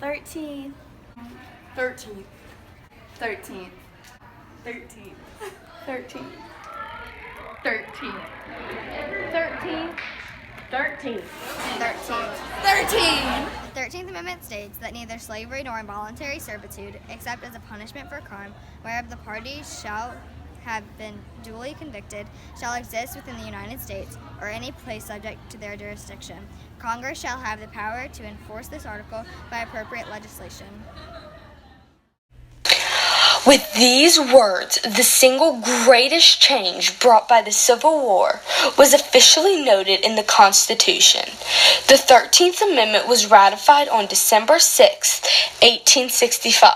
13th. 13th. 13th. 13th. 13th. 13th. 13th. 13th. 13. 13th Amendment states that neither slavery nor involuntary servitude, except as a punishment for a crime whereof the parties shall have been duly convicted, shall exist within the United States or any place subject to their jurisdiction. Congress shall have the power to enforce this article by appropriate legislation. With these words, the single greatest change brought by the Civil War was officially noted in the Constitution. The 13th Amendment was ratified on December 6, 1865,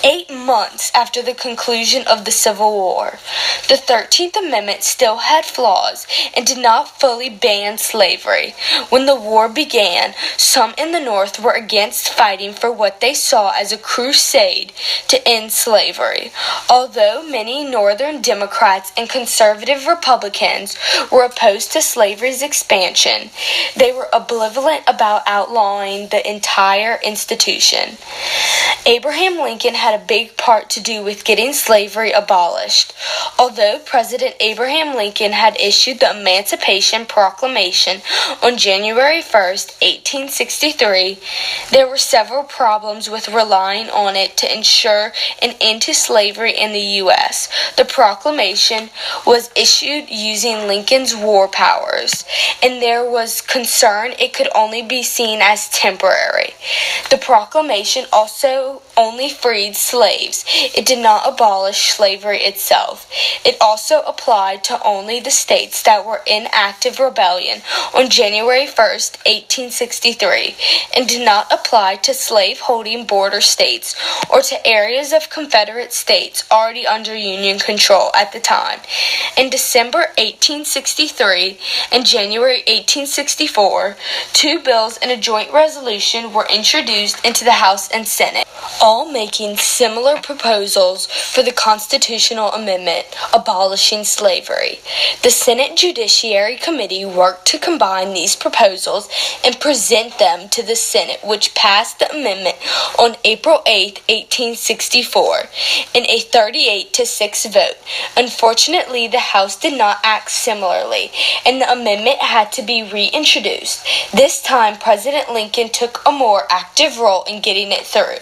8 months after the conclusion of the Civil War. The 13th Amendment still had flaws and did not fully ban slavery. When the war began, some in the North were against fighting for what they saw as a crusade to end slavery. Although many Northern Democrats and conservative Republicans were opposed to slavery's expansion, they were ambivalent about outlawing the entire institution. Abraham Lincoln had a big part to do with getting slavery abolished. Although President Abraham Lincoln had issued the Emancipation Proclamation on January 1, 1863, there were several problems with relying on it to ensure an end to slavery in the U.S. The proclamation was issued using Lincoln's war powers, and there was concern it could only be seen as temporary. The proclamation also only freed slaves. It did not abolish slavery itself. It also applied to only the states that were in active rebellion on January 1st, 1863, and did not apply to slave-holding border states or to areas of Confederate states already under Union control at the time. In December 1863 and January 1864, two bills and a joint resolution were introduced into the House and Senate, all making similar proposals for the constitutional amendment abolishing slavery. The Senate Judiciary Committee worked to combine these proposals and present them to the Senate, which passed the amendment on April 8, 1864, in a 38-6 vote. Unfortunately, the House did not act similarly, and the amendment had to be reintroduced. This time, President Lincoln took a more active role in getting it through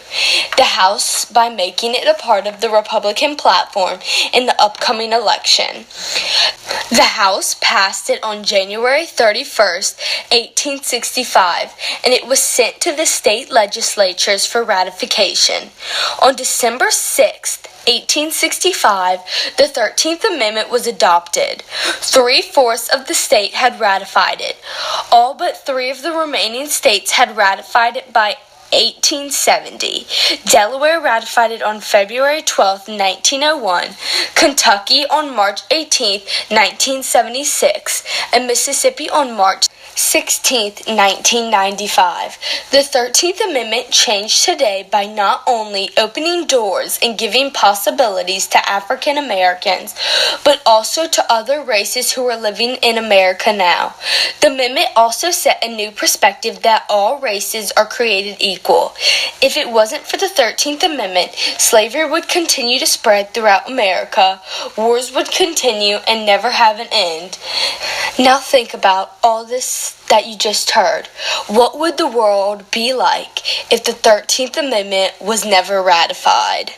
the House by making it a part of the Republican platform in the upcoming election. The House passed it on January 31st, 1865, and it was sent to the state legislatures for ratification. On December 6th, 1865, the 13th Amendment was adopted. 3/4 of the state had ratified it. All but 3 of the remaining states had ratified it by 1870. Delaware ratified it on February 12, 1901, Kentucky on March 18, 1976, and Mississippi on March 16, 1995. The 13th Amendment changed today by not only opening doors and giving possibilities to African Americans, but also to other races who are living in America now. The amendment also set a new perspective that all races are created equal. If it wasn't for the 13th Amendment, slavery would continue to spread throughout America, wars would continue and never have an end. Now think about all this that you just heard. What would the world be like if the 13th Amendment was never ratified?